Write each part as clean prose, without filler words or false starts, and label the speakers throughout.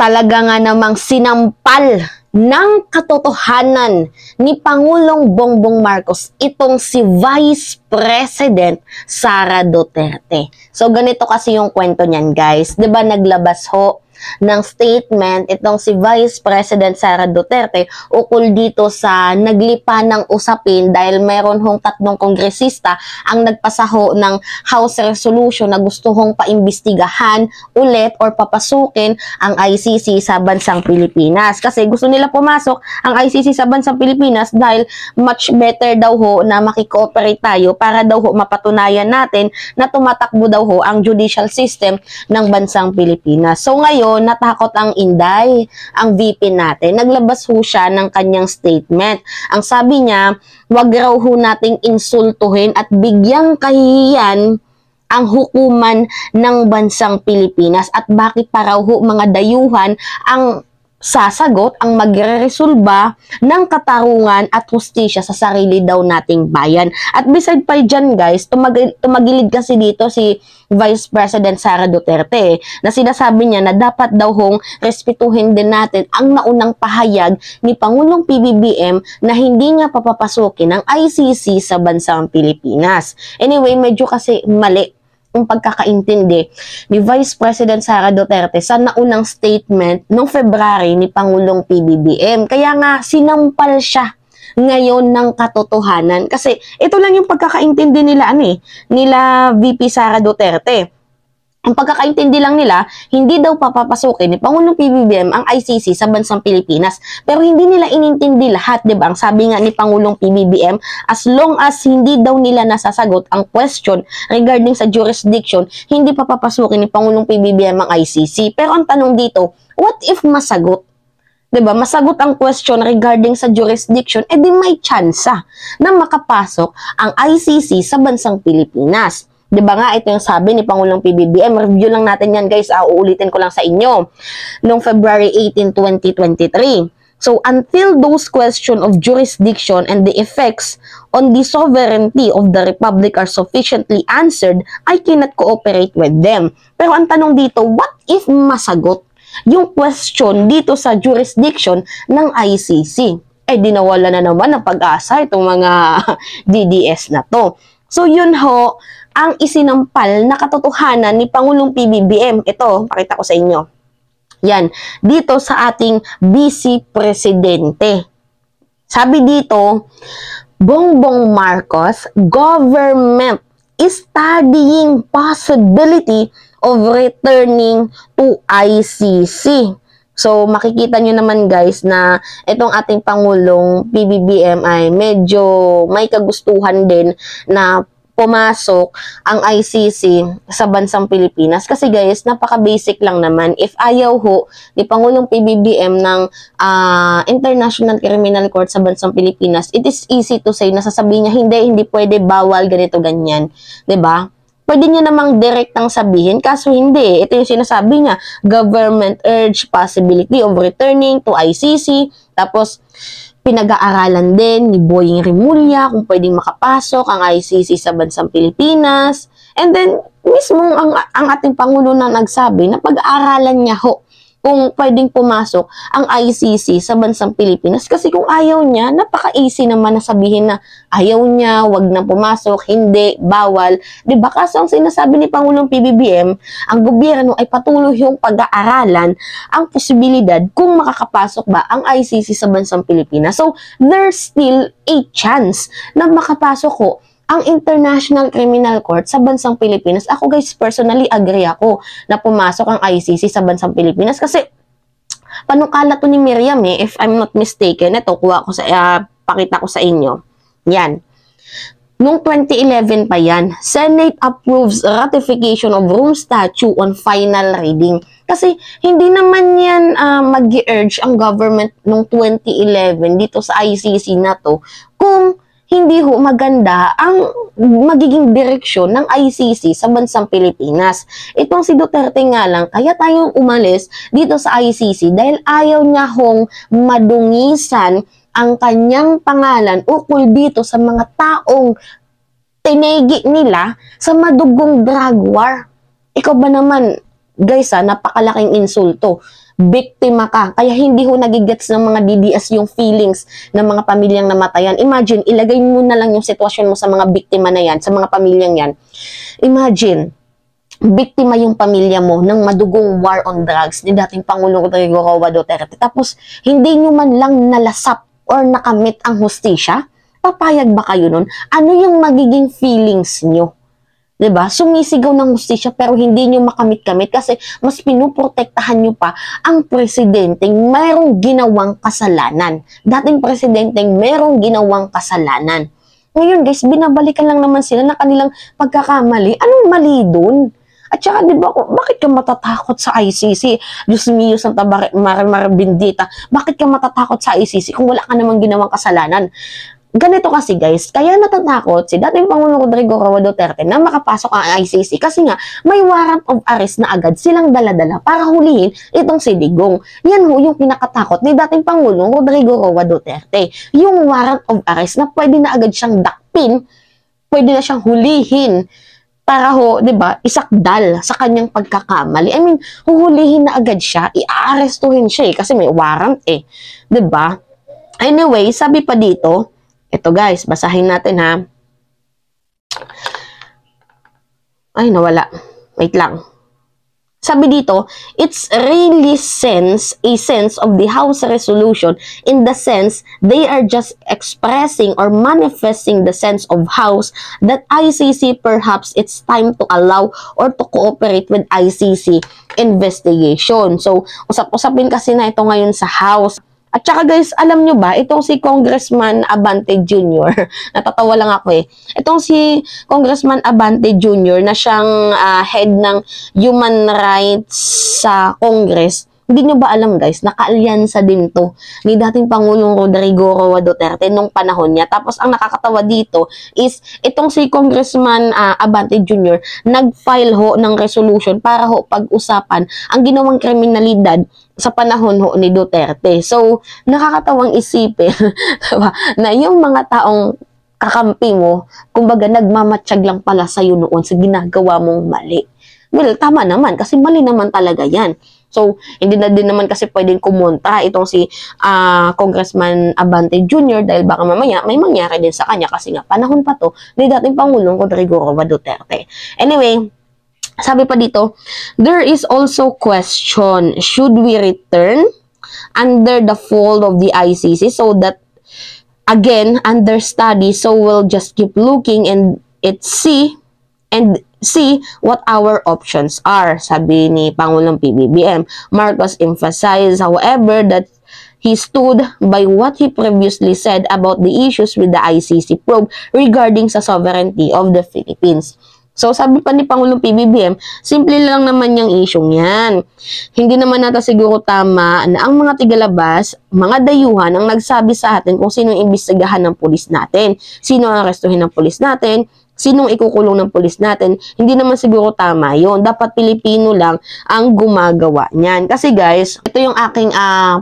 Speaker 1: Talaga nga namang sinampal ng katotohanan ni Pangulong Bongbong Marcos itong si Vice President Sara Duterte. So ganito kasi yung kwento niyan, guys. 'Di ba naglabas ho ng statement itong si Vice President Sara Duterte ukol dito sa naglipa ng usapin dahil mayroon hong 3 kongresista ang nagpasaho ng House Resolution na gusto hong paimbestigahan ulit or papasukin ang ICC sa bansang Pilipinas. Kasi gusto nila pumasok ang ICC sa bansang Pilipinas dahil much better daw ho na makikooperate tayo para daw ho mapatunayan natin na tumatakbo daw ho ang judicial system ng bansang Pilipinas. So ngayon, natakot ang Inday, ang VP natin. Naglabas ho siya ng kanyang statement. Ang sabi niya, wag raw ho nating insultuhin at bigyang kahihiyan ang hukuman ng bansang Pilipinas at bakit pa raw ho mga dayuhan ang sasagot, ang magreresolba ng katarungan at hustisya sa sarili daw nating bayan. At beside pa dyan, guys, tumagilid kasi dito si Vice President Sara Duterte na sinasabi niya na dapat daw hong respetuhin din natin ang naunang pahayag ni Pangulong PBBM na hindi nga papapasukin ng ICC sa bansang Pilipinas. Anyway, medyo kasi mali ang pagkakaintindi ni Vice President Sara Duterte sa naunang statement noong February ni Pangulong PBBM. Kaya nga sinampal siya ngayon ng katotohanan. Kasi ito lang yung pagkakaintindi nila, nila VP Sara Duterte. Ang pagkakaintindi lang nila, hindi daw papapasukin ni Pangulong PBBM ang ICC sa bansang Pilipinas. Pero hindi nila inintindi lahat, di ba? Ang sabi nga ni Pangulong PBBM, as long as hindi daw nila nasasagot ang question regarding sa jurisdiction, hindi papapasukin ni Pangulong PBBM ang ICC. Pero ang tanong dito, what if masagot? Diba? Masagot ang question regarding sa jurisdiction, edi may tsansa na makapasok ang ICC sa bansang Pilipinas. Diba nga, ito yung sabi ni Pangulong PBBM. Review lang natin yan, guys. Uulitin ko lang sa inyo. Noong February 18, 2023. So, until those question of jurisdiction and the effects on the sovereignty of the Republic are sufficiently answered, I cannot cooperate with them. Pero ang tanong dito, what if masagot yung question dito sa jurisdiction ng ICC? Eh, dinawala na naman ng pag-asa itong mga DDS na to. So, yun ho, ang isinampal na katotohanan ni Pangulong PBBM. Ito, pakita ko sa inyo. Yan, dito sa ating Vice Presidente. Sabi dito, Bongbong Marcos, government is studying possibility of returning to ICC. So, makikita nyo naman, guys, na itong ating Pangulong PBBM ay medyo may kagustuhan din na pumasok ang ICC sa bansang Pilipinas. Kasi, guys, napaka-basic lang naman. If ayaw ho ni Pangulong PBBM ng International Criminal Court sa bansang Pilipinas, it is easy to say na sasabihin niya, hindi pwede, bawal, ganito, ganyan. 'Di ba? Pwede niya namang direktang sabihin, kaso hindi. Ito yung sinasabi niya, government urge possibility of returning to ICC. Tapos, pinag-aaralan din ni Boying Rimulya kung pwedeng makapasok ang ICC sa bansang Pilipinas. And then, mismo ang ating Pangulo na nagsabi na pag-aaralan niya ho kung pwedeng pumasok ang ICC sa bansang Pilipinas. Kasi kung ayaw niya, napaka-easy naman na sabihin na ayaw niya, wag na pumasok, hindi, bawal. Diba? Kasi ang sinasabi ni Pangulong PBBM, ang gobyerno ay patuloy yung pag-aaralan ang posibilidad kung makakapasok ba ang ICC sa bansang Pilipinas. So, there's still a chance na makapasok ko ang International Criminal Court sa bansang Pilipinas. Ako, guys, personally agree ako na pumasok ang ICC sa bansang Pilipinas kasi panukala to ni Miriam if I'm not mistaken. Ito, pakita ko sa inyo. Yan. Noong 2011 pa yan, Senate approves ratification of Rome Statute on final reading. Kasi hindi naman yan mag-urge ang government noong 2011 dito sa ICC na to kung hindi ho maganda ang magiging direksyon ng ICC sa bansang Pilipinas. Itong si Duterte nga lang, kaya tayong umalis dito sa ICC dahil ayaw niya hong madungisan ang kanyang pangalan ukol dito sa mga taong tinegi nila sa madugong drug war. Ikaw ba naman, guys, napakalaking insulto. biktima ka. Kaya hindi ho nagigets ng mga DDS yung feelings ng mga pamilyang namatayan. Imagine, ilagay mo na lang yung sitwasyon mo sa mga biktima na yan, sa mga pamilyang yan. Imagine, biktima yung pamilya mo ng madugong war on drugs ni dating Pangulong Rodrigo Roa Duterte. Tapos, hindi nyo man lang nalasap or nakamit ang hustisya. Papayag ba kayo nun? Ano yung magiging feelings nyo? 'Di ba? Sumisigaw ng hustisya pero hindi nyo makamit-kamit kasi mas pinuprotektahan nyo pa ang presidenteng mayroong ginawang kasalanan. Dating presidenteng mayroong ginawang kasalanan. Ngayon guys, binabalikan lang naman sila na kanilang pagkakamali. Anong mali dun? At saka, di ba, bakit ka matatakot sa ICC? Diyos mio, Santa Maria Bendita, bakit ka matatakot sa ICC kung wala ka namang ginawang kasalanan? Ganito kasi guys, kaya natatakot si dating Pangulong Rodrigo Roa Duterte na makapasok ang ICC kasi nga may warrant of arrest na agad silang dala-dala para hulihin itong si Digong. Yan ho yung pinakatakot ni dating Pangulong Rodrigo Roa Duterte. Yung warrant of arrest na pwede na agad siyang dakpin, pwede na siyang hulihin para ho, 'di ba, isakdal sa kanyang pagkakamali. I mean, huhulihin na agad siya, i-arrestuhin siya kasi may warrant 'di ba? Anyway, sabi pa dito, ito guys, basahin natin ha. Ay, nawala. Wait lang. Sabi dito, it's really a sense of the House resolution in the sense they are just expressing or manifesting the sense of House that ICC perhaps it's time to allow or to cooperate with ICC investigation. So, usap-usapin kasi na ito ngayon sa House. At saka guys, alam nyo ba, itong si Congressman Abante Jr., natatawa lang ako itong si Congressman Abante Jr. na siyang head ng human rights sa Congress, hindi nyo ba alam guys, nakaalyansa din to ni dating Pangulong Rodrigo Roa Duterte nung panahon niya. Tapos ang nakakatawa dito is itong si Congressman Abante Jr. nag-file ho ng resolution para ho pag-usapan ang ginawang kriminalidad sa panahon ho ni Duterte. So, nakakatawang isipin diba, na yung mga taong kakampi mo, kumbaga nagmamatsyag lang pala sa'yo noon sa ginagawa mong mali. Well, tama naman kasi mali naman talaga yan. So, hindi na din naman kasi pwedeng kumontra itong si Congressman Abante Jr. dahil baka mamaya may mangyari din sa kanya kasi nga panahon pa to ni dating Pangulong Rodrigo Roa Duterte. Anyway, sabi pa dito, there is also question, should we return under the fold of the ICC so that, again, under study, so we'll just keep looking and see what our options are, sabi ni Pangulong PBBM. Marcos emphasized, however, that he stood by what he previously said about the issues with the ICC probe regarding sa sovereignty of the Philippines. So, sabi pa ni Pangulong PBBM, simple lang naman yung isyong yan. Hindi naman nata siguro tama na ang mga tigalabas, mga dayuhan ang nagsabi sa atin kung sino yung imbestigahan ng pulis natin, sino ang arestuhin ng pulis natin, sinong ikukulong ng pulis natin. Hindi naman siguro tama yon. Dapat Pilipino lang ang gumagawa niyan. Kasi guys, ito yung aking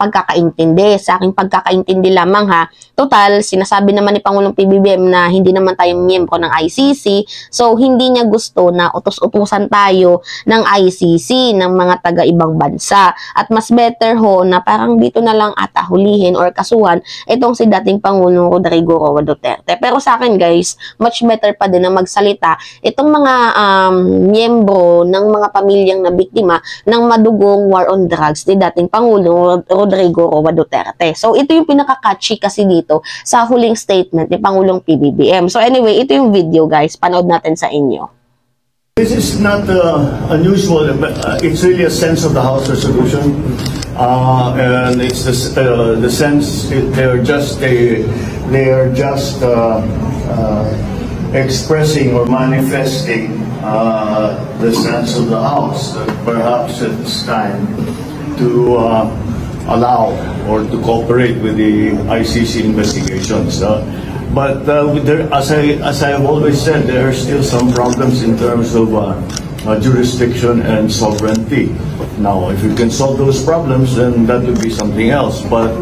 Speaker 1: pagkakaintindi. Sa aking pagkakaintindi lamang ha. Total, sinasabi naman ni Pangulong PBBM na hindi naman tayo miyembro ng ICC. So, hindi niya gusto na utos-utusan tayo ng ICC, ng mga taga-ibang bansa. At mas better ho na parang dito na lang ata hulihin or kasuhan itong si dating Pangulong Rodrigo Roa Duterte. Pero sa akin guys, much better pa din na magsalita itong mga miyembro ng mga pamilyang na biktima ng madugong war on drugs ni dating Pangulong Rodrigo Roa Duterte. So, ito yung pinaka-catchy kasi dito sa huling statement ni Pangulong PBBM. So, anyway, ito yung video guys. Panood natin sa inyo.
Speaker 2: This is not unusual, but it's really a sense of the House resolution. And it's the sense they're just expressing or manifesting the sense of the House that perhaps it's time to allow or to cooperate with the ICC investigations. But as I have always said, there are still some problems in terms of jurisdiction and sovereignty. Now, if you can solve those problems, then that would be something else. But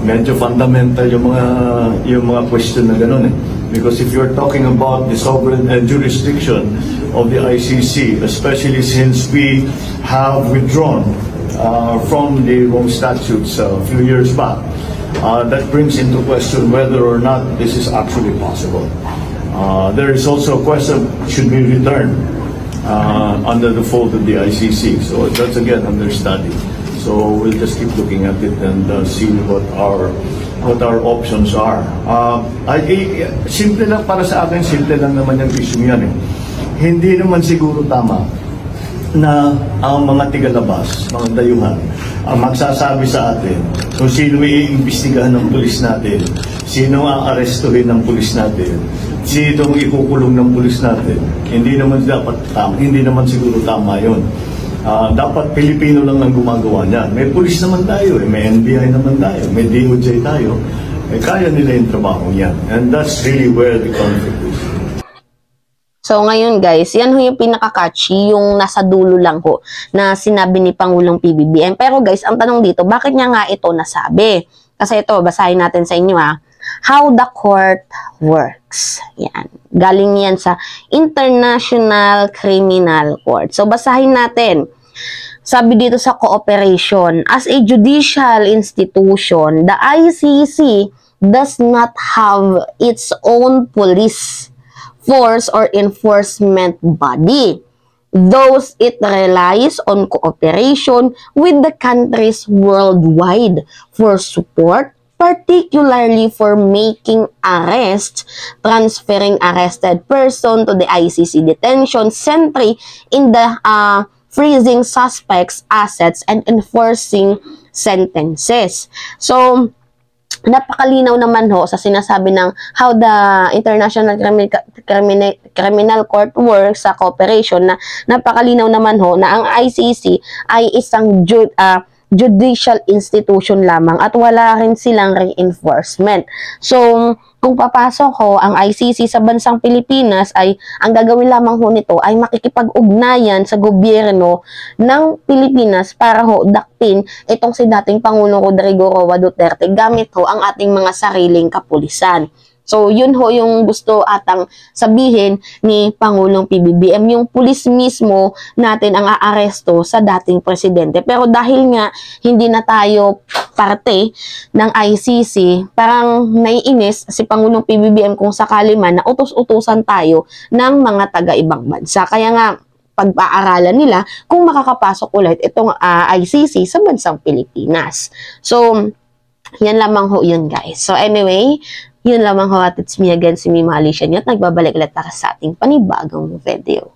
Speaker 2: medyo fundamental yung mga question na ganun Because if you're talking about the sovereign jurisdiction of the ICC, especially since we have withdrawn from the Rome Statutes a few years back, that brings into question whether or not this is actually possible. There is also a question, should we return under the fold of the ICC? So that's again under study. So we'll just keep looking at it and see what our options are. Simple lang para sa akin, simple lang naman yung issue yan eh. Hindi naman siguro tama na ang mga tigalabas, mga dayuhan, ang magsasabi sa atin kung sino iimbestigahan ng pulis natin, sino ang arestuhin ng pulis natin, sino ang ikukulong ng pulis natin. Hindi naman dapat tama, hindi naman siguro tama yun. Dapat Pilipino lang ang gumagawa niyan. May pulis naman tayo, may NBI naman tayo, may DOJ tayo. Kaya nila yung trabaho niyan. And that's really where the conflict is.
Speaker 1: So ngayon guys, yan ho yung pinaka-catchy, yung nasa dulo lang ho na sinabi ni Pangulong PBBM. Pero guys, ang tanong dito, bakit niya nga ito nasabi? Kasi ito, basahin natin sa inyo ha. How the court works. Yan. Galing yan sa International Criminal Court. So basahin natin. Sabi dito sa cooperation, as a judicial institution, the ICC does not have its own police force or enforcement body. Thus, it relies on cooperation with the countries worldwide for support, particularly for making arrests, transferring arrested person to the ICC detention center in the freezing suspects' assets and enforcing sentences. So, napakalinaw naman ho sa sinasabi ng how the International Criminal Court works sa cooperation na napakalinaw naman ho na ang ICC ay isang judicial institution lamang at wala rin silang reinforcement. So, kung papasok ho ang ICC sa bansang Pilipinas ay ang gagawin lamang ho nito ay makikipag-ugnayan sa gobyerno ng Pilipinas para ho dakpin itong si dating Pangulong Rodrigo Roa Duterte gamit ho ang ating mga sariling kapulisan. So, yun ho yung gusto atang sabihin ni Pangulong PBBM, yung pulis mismo natin ang aaresto sa dating presidente. Pero dahil nga hindi na tayo parte ng ICC, parang naiinis si Pangulong PBBM kung sakali man na utos-utusan tayo ng mga taga-ibang bansa. Kaya nga, pag-aaralan nila kung makakapasok ulit itong ICC sa bansang Pilipinas. So, yan lamang ho yun guys. So anyway, yun lamang ho at it's me again, si Mima Alicia at nagbabalik ulit para sa ating panibagong video.